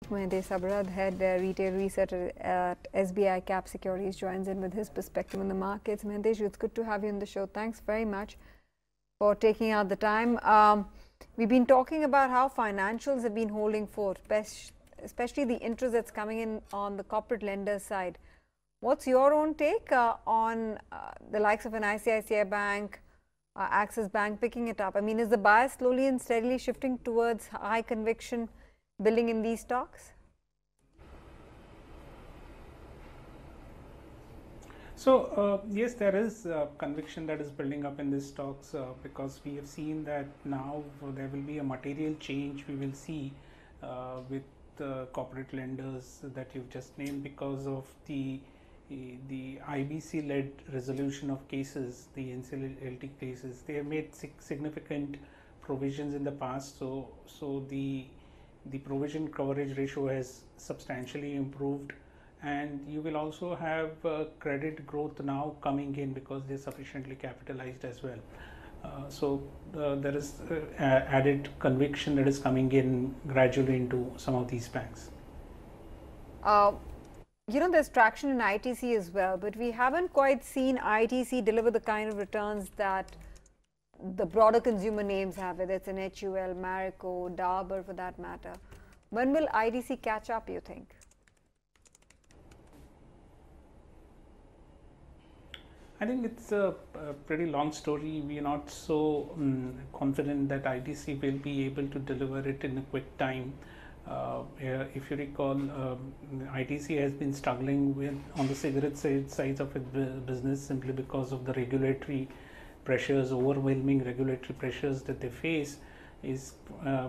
Mahantesh Sabarad, Head Retail Research at SBI Cap Securities, joins in with his perspective on the markets. Mahantesh, it's good to have you on the show. Thanks very much for taking out the time. We've been talking about how financials have been holding forth, especially the interest that's coming in on the corporate lender side. What's your own take on the likes of an ICICI Bank, Axis Bank picking it up? I mean, is the bias slowly and steadily shifting towards high conviction building in these stocks? So yes, there is conviction that is building up in these stocks because we have seen that now there will be a material change we will see with corporate lenders that you've just named because of the IBC-led resolution of cases, the NCLT cases. They have made significant provisions in the past, so the provision coverage ratio has substantially improved, and you will also have credit growth now coming in because they're sufficiently capitalized as well. So there is added conviction that is coming in gradually into some of these banks. You know, there's traction in ITC as well, but we haven't quite seen ITC deliver the kind of returns that the broader consumer names have, whether it's an HUL, Marico, Dabur for that matter. When will ITC catch up, you think? I think it's a pretty long story. We are not so confident that ITC will be able to deliver it in a quick time. If you recall, ITC has been struggling with on the cigarette side of its business simply because of the regulatory pressures, overwhelming regulatory pressures that they face is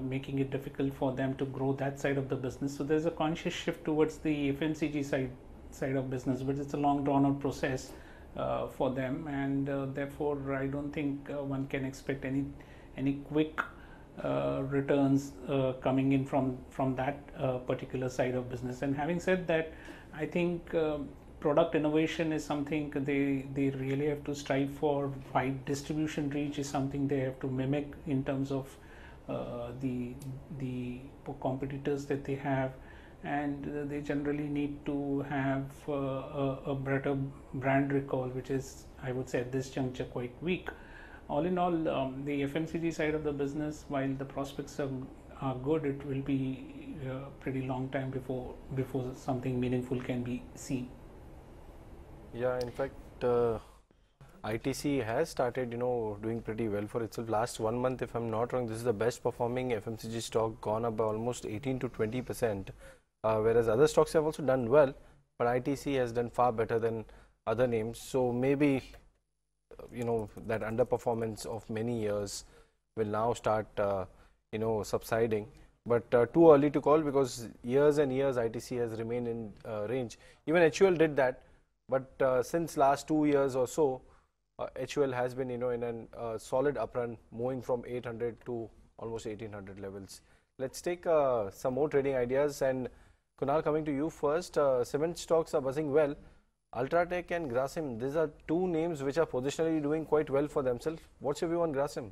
making it difficult for them to grow that side of the business. So there's a conscious shift towards the FMCG side of business, but it's a long drawn out process for them, and therefore I don't think one can expect any quick returns coming in from that particular side of business. And having said that, I think product innovation is something they really have to strive for. Wide distribution reach is something they have to mimic in terms of the competitors that they have, and they generally need to have a better brand recall, which is, I would say, at this juncture quite weak. All in all, the FMCG side of the business, while the prospects are good, it will be a pretty long time before something meaningful can be seen. Yeah, in fact, ITC has started, doing pretty well for itself. Last 1 month, if I'm not wrong, this is the best performing FMCG stock, gone up by almost 18 to 20%. Whereas other stocks have also done well, but ITC has done far better than other names. So maybe that underperformance of many years will now start subsiding, but too early to call because years and years ITC has remained in range. Even HUL did that, but since last 2 years or so, HUL has been in a solid uprun, moving from 800 to almost 1800 levels. Let's take some more trading ideas, and Kunal, coming to you first. Cement stocks are buzzing well. Ultratech and Grasim, these are two names which are positionally doing quite well for themselves. What's your view on Grasim?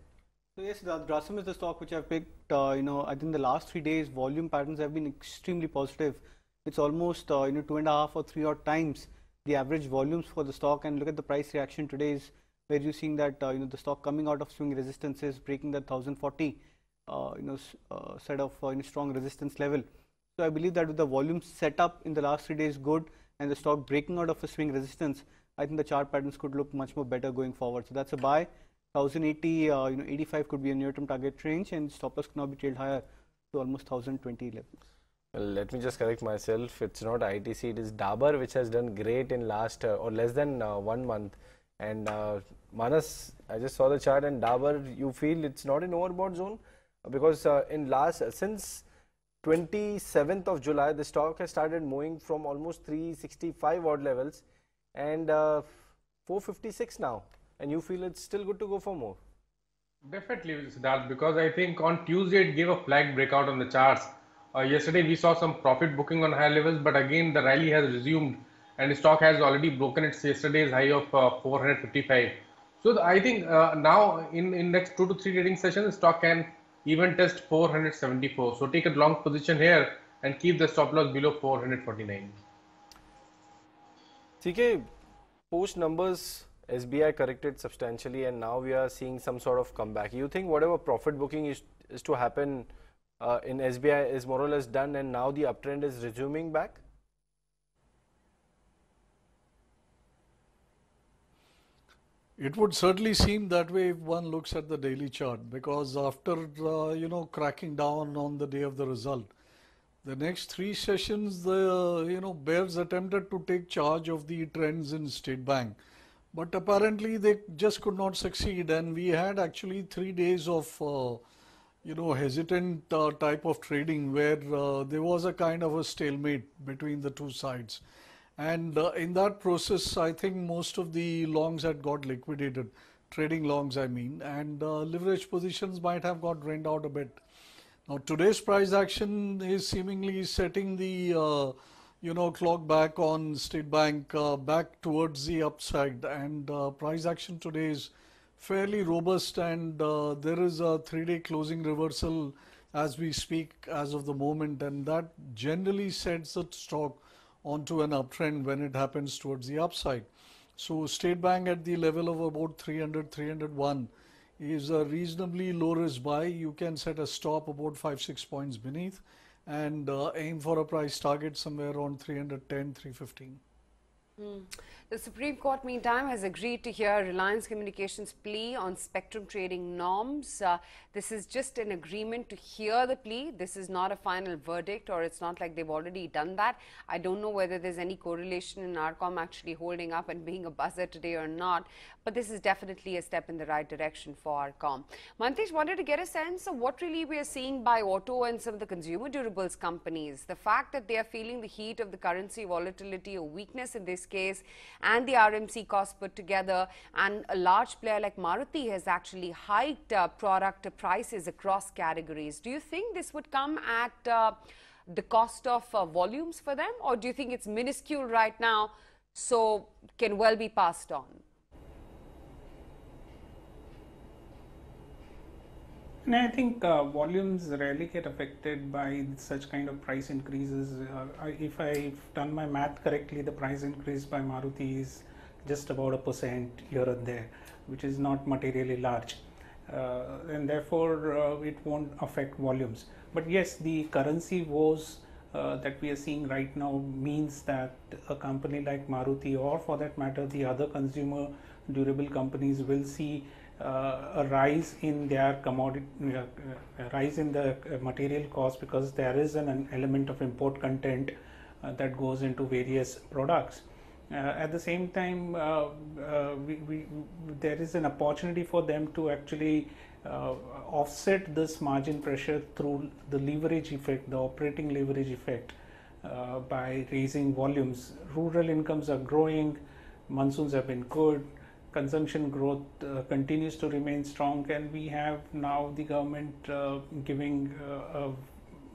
So yes, Grasim is the stock which I've picked. I think the last 3 days volume patterns have been extremely positive. It's almost 2.5 or 3 odd times the average volumes for the stock. And look at the price reaction today, is where you're seeing that the stock coming out of swing resistances, breaking that 1040 set of strong resistance level. So I believe that with the volume set up in the last 3 days good, and the stock breaking out of a swing resistance, I think the chart patterns could look much more better going forward. So that's a buy. 1080, 85 could be a near-term target range, and stop loss can now be trailed higher to almost 1020 levels. Well, let me just correct myself. It's not ITC, it is Dabur which has done great in last or less than 1 month. And Manas, I just saw the chart, and Dabur, you feel it's not in overbought zone because since 27th of July, the stock has started moving from almost 365 odd levels and 456 now, and you feel it's still good to go for more? Definitely, Siddharth, because I think on Tuesday it gave a flag breakout on the charts. Yesterday we saw some profit booking on higher levels, but again the rally has resumed and the stock has already broken its yesterday's high of 455. So I think now in next 2 to 3 trading sessions, the stock can even test 474. So take a long position here and keep the stop loss below 449. CK, post numbers, SBI corrected substantially and now we are seeing some sort of comeback. You think whatever profit booking is to happen in SBI is more or less done and now the uptrend is resuming back? It would certainly seem that way if one looks at the daily chart, because after cracking down on the day of the result, the next three sessions the bears attempted to take charge of the trends in State Bank, but apparently they just could not succeed, and we had actually 3 days of hesitant type of trading where there was a kind of a stalemate between the two sides. And in that process, I think most of the longs had got liquidated, trading longs I mean, and leverage positions might have got drained out a bit. Now today's price action is seemingly setting the clock back on State Bank back towards the upside, and price action today is fairly robust, and there is a 3-day closing reversal as we speak as of the moment, and that generally sets the stock onto an uptrend when it happens towards the upside. So State Bank at the level of about 300, 301 is a reasonably low risk buy. You can set a stop about 5-6 points beneath and aim for a price target somewhere around 310, 315. The Supreme Court, meantime, has agreed to hear Reliance Communications' plea on spectrum trading norms. This is just an agreement to hear the plea. This is not a final verdict, or it's not like they've already done that. I don't know whether there's any correlation in RCOM actually holding up and being a buzzer today or not, but this is definitely a step in the right direction for RCOM. Mahantesh, wanted to get a sense of what really we are seeing by auto and some of the consumer durables companies. The fact that they are feeling the heat of the currency volatility or weakness in this case, and the RMC costs put together, and a large player like Maruti has actually hiked product prices across categories. Do you think this would come at the cost of volumes for them, or do you think it's minuscule right now, so can well be passed on? And I think volumes rarely get affected by such kind of price increases. If I've done my math correctly, the price increase by Maruti is just about 1% here and there, which is not materially large. And therefore, it won't affect volumes. But yes, the currency woes that we are seeing right now means that a company like Maruti, or for that matter, the other consumer durable companies, will see a rise in their commodity, rise in the material cost, because there is an element of import content that goes into various products. At the same time, there is an opportunity for them to actually offset this margin pressure through the leverage effect, the operating leverage effect, by raising volumes. Rural incomes are growing, monsoons have been good, consumption growth continues to remain strong, and we have now the government giving a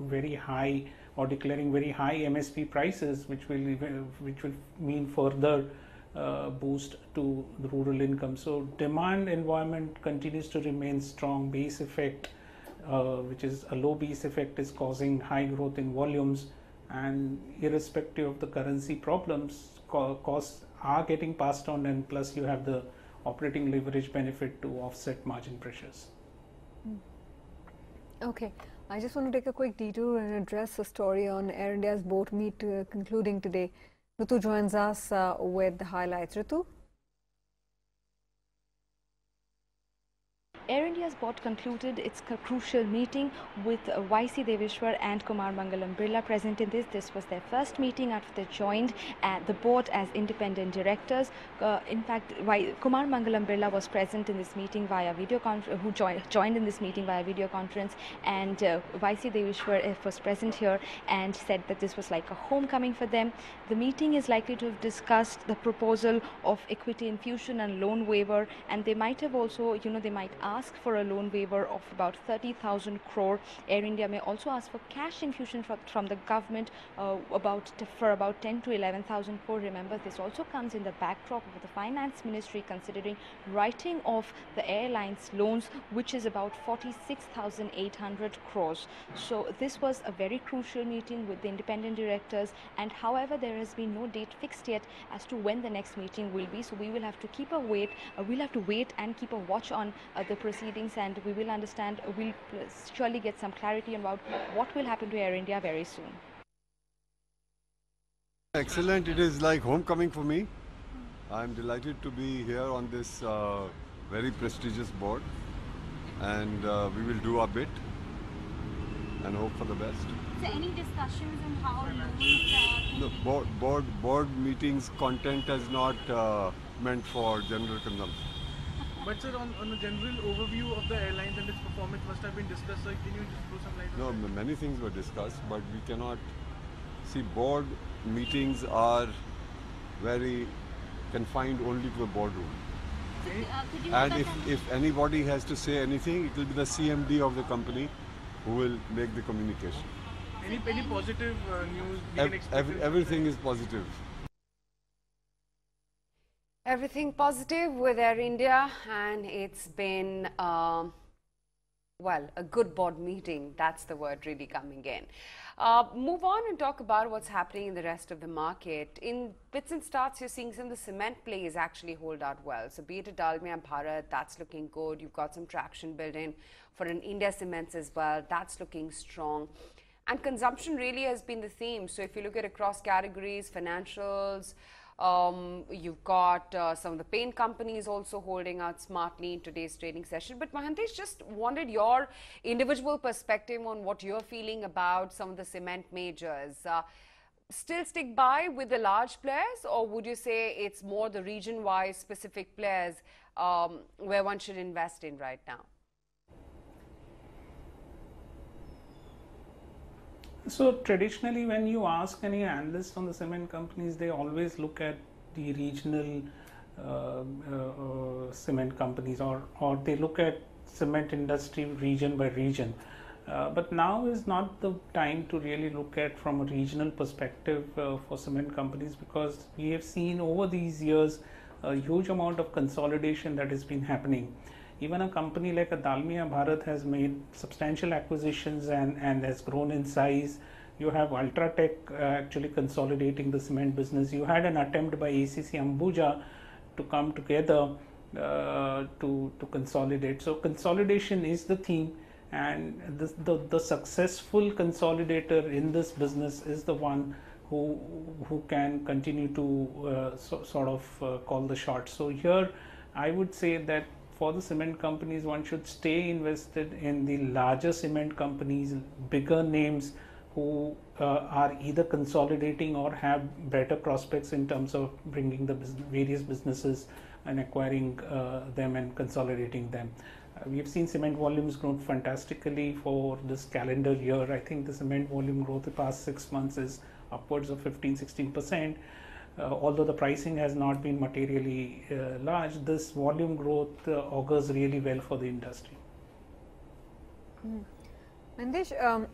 very high, or declaring very high MSP prices, which will mean further boost to the rural income. So demand environment continues to remain strong. Base effect, which is a low base effect, is causing high growth in volumes, and irrespective of the currency problems, costs are getting passed on, and plus you have the operating leverage benefit to offset margin pressures. Okay, I just want to take a quick detour and address a story on Air India's board meet concluding today. Ritu joins us with the highlights. Ritu? Air India's board concluded its crucial meeting with YC Deveshwar and Kumar Mangalam Birla present in this. This was their first meeting after they joined the board as independent directors. In fact, Kumar Mangalam Birla was present in this meeting via video conference, who joined in this meeting via video conference, and YC Deveshwar was present here and said that this was like a homecoming for them. The meeting is likely to have discussed the proposal of equity infusion and loan waiver, and they might have also, they might ask for a loan waiver of about 30,000 crore. Air India may also ask for cash infusion from the government for about 10 to 11,000 crore. Remember, this also comes in the backdrop of the Finance Ministry considering writing off the airline's loans, which is about 46,800 crores. So this was a very crucial meeting with the independent directors, and however there has been no date fixed yet as to when the next meeting will be. So we will have to we'll have to wait and keep a watch on the proceedings, and we will understand, we'll surely get some clarity about what will happen to Air India very soon. Excellent. It is like homecoming for me. I'm delighted to be here on this very prestigious board, and we will do our bit and hope for the best. So any discussions on how loans The board meetings content is not meant for general consumption. But sir, on the general overview of the airlines and its performance must have been discussed. So can you just throw some light on that? No, many things were discussed, but we cannot see. Board meetings are very confined only to a boardroom. could you And if anybody has to say anything, it will be the CMD of the company who will make the communication. Any positive news we can expect? Everything is positive. Everything positive with Air India, and it's been well, a good board meeting. That's the word really coming in. Move on and talk about what's happening in the rest of the market. In bits and starts, you're seeing some of the cement plays actually hold out well. So be it Dalmia Bharat, that's looking good. You've got some traction building for an India Cements as well. That's looking strong. And consumption really has been the theme. So if you look at across categories, financials, you've got some of the paint companies also holding out smartly in today's trading session. But Mahantesh, just wanted your individual perspective on what you're feeling about some of the cement majors. Still stick by with the large players, or would you say it's more the region-wise specific players where one should invest in right now? So traditionally, when you ask any analyst on the cement companies, they always look at the regional cement companies, or they look at cement industry region by region. But now is not the time to really look at from a regional perspective for cement companies, because we have seen over these years a huge amount of consolidation that has been happening. Even a company like a Dalmia Bharat has made substantial acquisitions and has grown in size. You have Ultratech actually consolidating the cement business. You had an attempt by ACC Ambuja to come together to consolidate. So consolidation is the theme, and the successful consolidator in this business is the one who can continue to sort of call the shots. So here I would say that for the cement companies, one should stay invested in the larger cement companies, bigger names who are either consolidating or have better prospects in terms of bringing the various businesses and acquiring them and consolidating them. We have seen cement volumes grow fantastically for this calendar year. I think the cement volume growth the past 6 months is upwards of 15-16%. Although the pricing has not been materially large, this volume growth augurs really well for the industry. Mahantesh,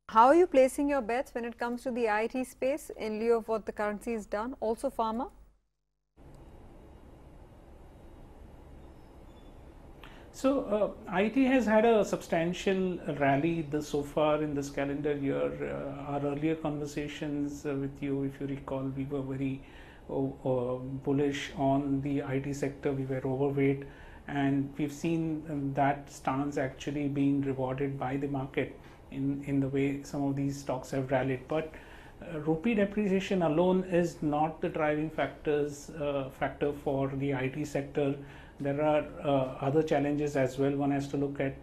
how are you placing your bets when it comes to the IT space in lieu of what the currency has done? Also pharma? So IT has had a substantial rally so far in this calendar year. Our earlier conversations with you, if you recall, we were very bullish on the IT sector. We were overweight, and we've seen that stance actually being rewarded by the market in the way some of these stocks have rallied. But rupee depreciation alone is not the driving factor for the IT sector. There are other challenges as well. One has to look at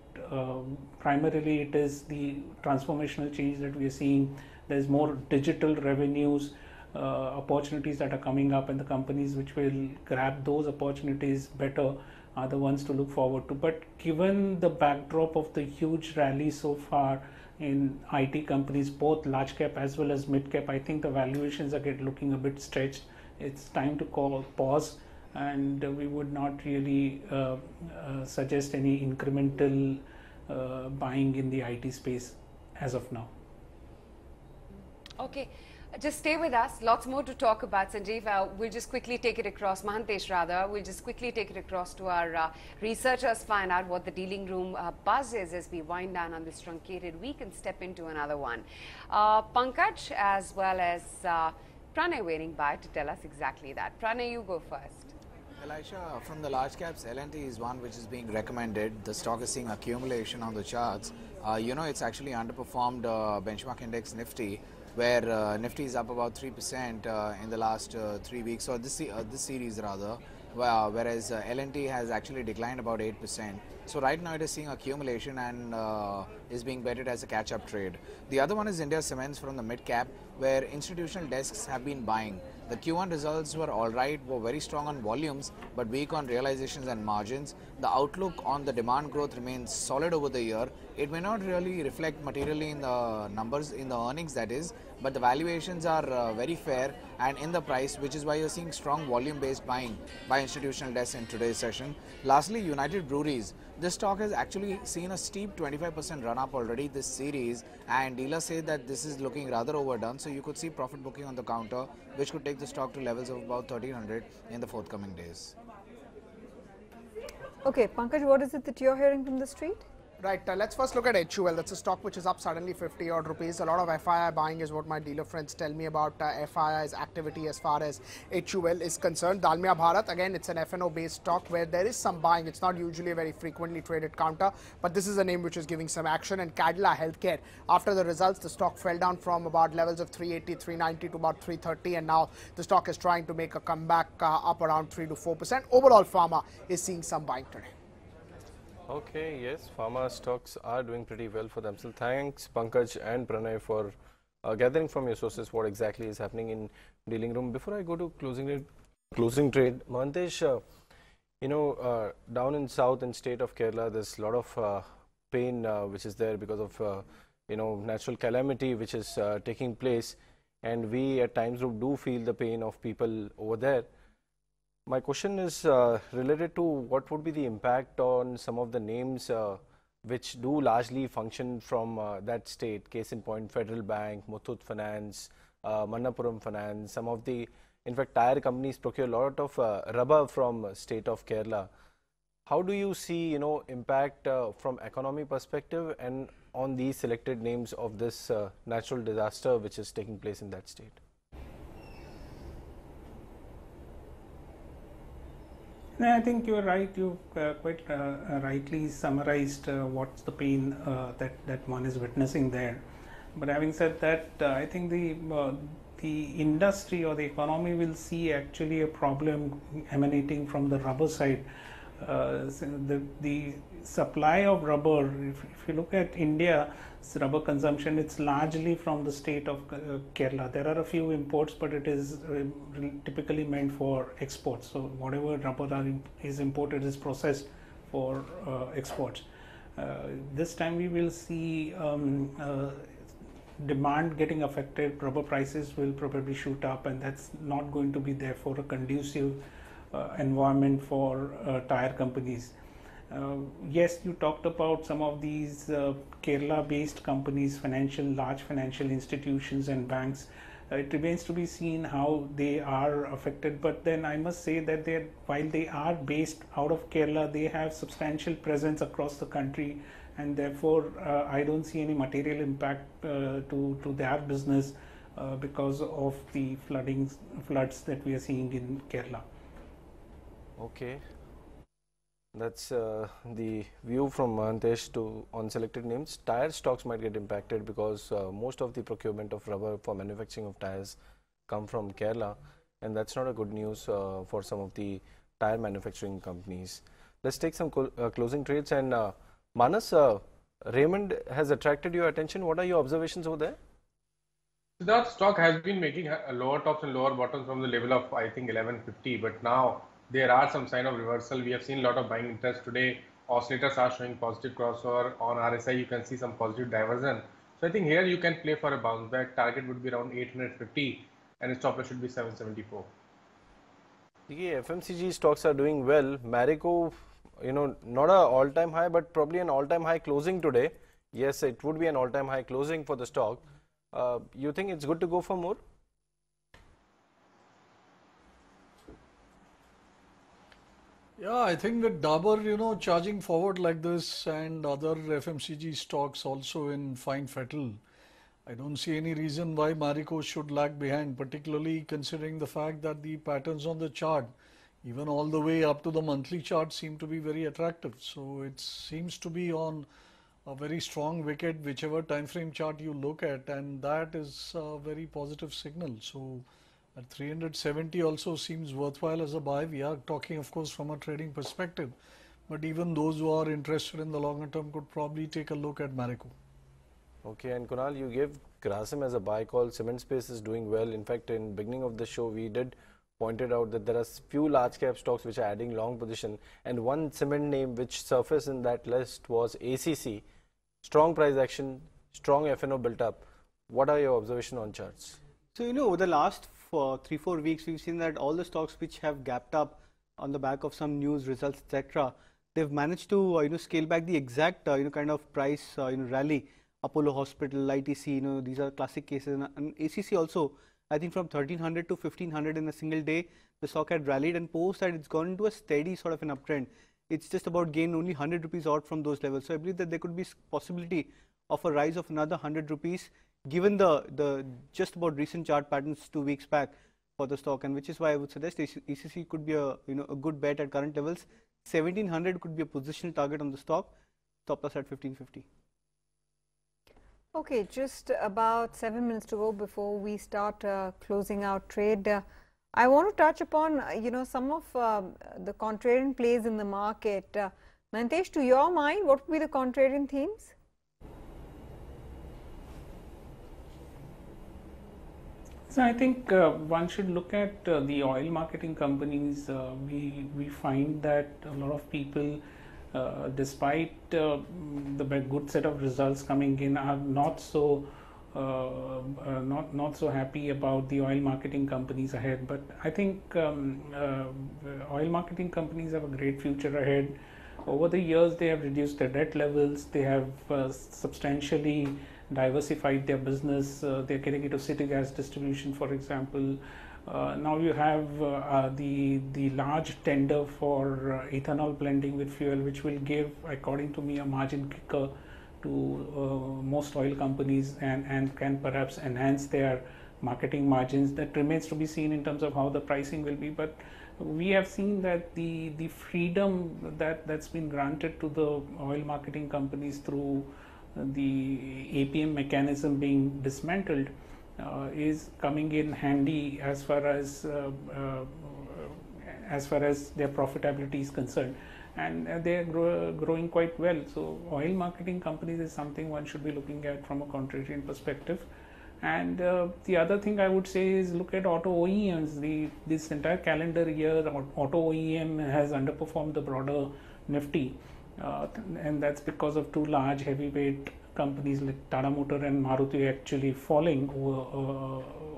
primarily it is the transformational change that we are seeing. There's more digital revenues, opportunities that are coming up, and the companies which will grab those opportunities better are the ones to look forward to. But given the backdrop of the huge rally so far in IT companies, both large cap as well as mid cap, I think the valuations are looking a bit stretched. It's time to call pause and we would not really suggest any incremental buying in the IT space as of now. Okay. Just stay with us. Lots more to talk about, Sanjeev. We'll just quickly take it across, Mahantesh rather. We'll just quickly take it across to our researchers, find out what the dealing room buzz is as we wind down on this truncated week and step into another one. Pankaj as well as Pranay waiting by to tell us exactly that. Pranay, you go first. Elisha, from the large caps, L&T is one which is being recommended. The stock is seeing accumulation on the charts. It's actually underperformed benchmark index Nifty, where Nifty is up about 3% in the last 3 weeks, or this series rather, whereas L&T has actually declined about 8%. So right now it is seeing accumulation and is being betted as a catch-up trade. The other one is India Cements from the mid-cap, where institutional desks have been buying. The Q1 results were alright, were very strong on volumes, but weak on realizations and margins. The outlook on the demand growth remains solid over the year. It may not really reflect materially in the numbers, in the earnings that is, but the valuations are very fair and in the price, which is why you're seeing strong volume-based buying by institutional desks in today's session. Lastly, United Breweries. This stock has actually seen a steep 25% run-up already this series, and dealers say that this is looking rather overdone, so you could see profit booking on the counter, which could take the stock to levels of about 1300 in the forthcoming days. Okay, Pankaj, what is it that you're hearing from the street? Right, let's first look at HUL. That's a stock which is up suddenly 50 odd rupees. A lot of FII buying is what my dealer friends tell me about FII's activity as far as HUL is concerned. Dalmia Bharat, again, it's an FNO based stock where there is some buying. It's not usually a very frequently traded counter, but this is a name which is giving some action. And Cadila Healthcare, after the results, the stock fell down from about levels of 380, 390 to about 330, and now the stock is trying to make a comeback up around 3 to 4%. Overall, pharma is seeing some buying today. Okay, yes, pharma stocks are doing pretty well for themselves. Thanks, Pankaj and Pranay, for gathering from your sources what exactly is happening in dealing room. Before I go to closing trade, Mahantesh, down in south and state of Kerala, there's a lot of pain which is there because of natural calamity which is taking place, and we at times do feel the pain of people over there. My question is related to what would be the impact on some of the names which do largely function from that state. Case in point, Federal Bank, Muthoot Finance, Manappuram Finance. Some of the, in fact, tire companies procure a lot of rubber from state of Kerala. How do you see, impact from economy perspective and on these selected names of this natural disaster which is taking place in that state? No, I think you're right. You've quite rightly summarized what's the pain that one is witnessing there. But having said that, I think the industry or the economy will see actually a problem emanating from the rubber side. The supply of rubber, if you look at India's rubber consumption, it's largely from the state of Kerala. There are a few imports, but it is typically meant for exports. So whatever rubber is imported is processed for exports. This time we will see demand getting affected. Rubber prices will probably shoot up, and that's not going to be therefore a conducive environment for tire companies. Yes, you talked about some of these Kerala-based companies, large financial institutions and banks. It remains to be seen how they are affected. But then I must say that while they are based out of Kerala, they have substantial presence across the country, and therefore I don't see any material impact to their business because of the floods that we are seeing in Kerala. Okay. That's the view from Mahantesh on selected names. Tire stocks might get impacted because most of the procurement of rubber for manufacturing of tires come from Kerala, and that's not a good news for some of the tire manufacturing companies. Let's take some closing trades, and Manas, Raymond has attracted your attention. What are your observations over there? That stock has been making lower tops and lower bottoms from the level of, I think, 1150, but now there are some sign of reversal. We have seen a lot of buying interest today. Oscillators are showing positive crossover. On RSI, you can see some positive diversion. So I think here you can play for a bounce back. Target would be around 850 and stop loss should be 774. The FMCG stocks are doing well. Marico, not an all-time high, but probably an all-time high closing today. Yes, it would be an all-time high closing for the stock. You think it's good to go for more? Yeah, I think that Dabur, charging forward like this and other FMCG stocks also in fine fettle. I don't see any reason why Marico should lag behind, particularly considering the fact that the patterns on the chart, even all the way up to the monthly chart, seem to be very attractive. So it seems to be on a very strong wicket, whichever time frame chart you look at, and that is a very positive signal. So at 370 also seems worthwhile as a buy. We are talking, of course, from a trading perspective, but even those who are interested in the longer term could probably take a look at Marico. Okay, and Kunal, you gave Grasim as a buy call. Cement space is doing well. In fact, in beginning of the show, we did pointed out that there are few large cap stocks which are adding long position, and one cement name which surfaced in that list was ACC. Strong price action, strong F&O built up. What are your observations on charts? So, over the last 3-4 weeks, we've seen that all the stocks which have gapped up on the back of some news, results, etc., they've managed to scale back the exact kind of price rally. Apollo Hospital, ITC, these are classic cases, and ACC also. I think from 1300 to 1500 in a single day, the stock had rallied, and post that it's gone into a steady sort of an uptrend. It's just about gain only 100 rupees out from those levels. So I believe that there could be possibility of a rise of another 100 rupees, given the just about recent chart patterns 2 weeks back for the stock, and which is why I would suggest ACC could be a a good bet at current levels. 1700 could be a positional target on the stock. Stop loss at 1550. Okay, just about 7 minutes to go before we start closing out trade. I want to touch upon, some of the contrarian plays in the market. Mahantesh, to your mind, what would be the contrarian themes? So I think one should look at the oil marketing companies. We find that a lot of people, despite the good set of results coming in, are not so happy about the oil marketing companies ahead. But I think oil marketing companies have a great future ahead. Over the years, they have reduced their debt levels. They have substantially diversified their business. They're getting into city gas distribution, for example. Now you have the large tender for ethanol blending with fuel, which will give, according to me, a margin kicker to most oil companies and can perhaps enhance their marketing margins. That remains to be seen in terms of how the pricing will be. But we have seen that the freedom that's been granted to the oil marketing companies through the APM mechanism being dismantled is coming in handy as far as their profitability is concerned, and they are growing quite well. So oil marketing companies is something one should be looking at from a contrarian perspective. And the other thing I would say is look at auto OEMs. This entire calendar year, auto OEM has underperformed the broader Nifty, and that's because of two large heavyweight companies like Tata Motor and Maruti actually falling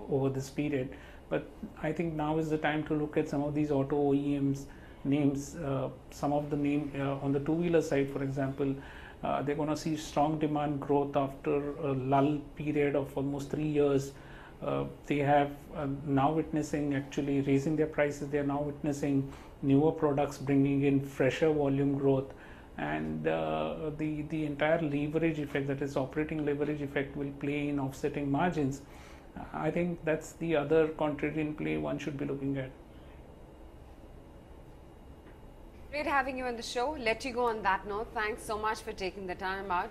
over this period. But I think now is the time to look at some of these auto OEMs names. Some of the name on the two-wheeler side, for example, they're going to see strong demand growth after a lull period of almost 3 years. They have now witnessing, actually raising their prices. They are now witnessing newer products bringing in fresher volume growth, and the entire leverage effect, that is operating leverage effect, will play in offsetting margins. I think that's the other contrarian play one should be looking at. Great having you on the show. Let you go on that note. Thanks so much for taking the time out.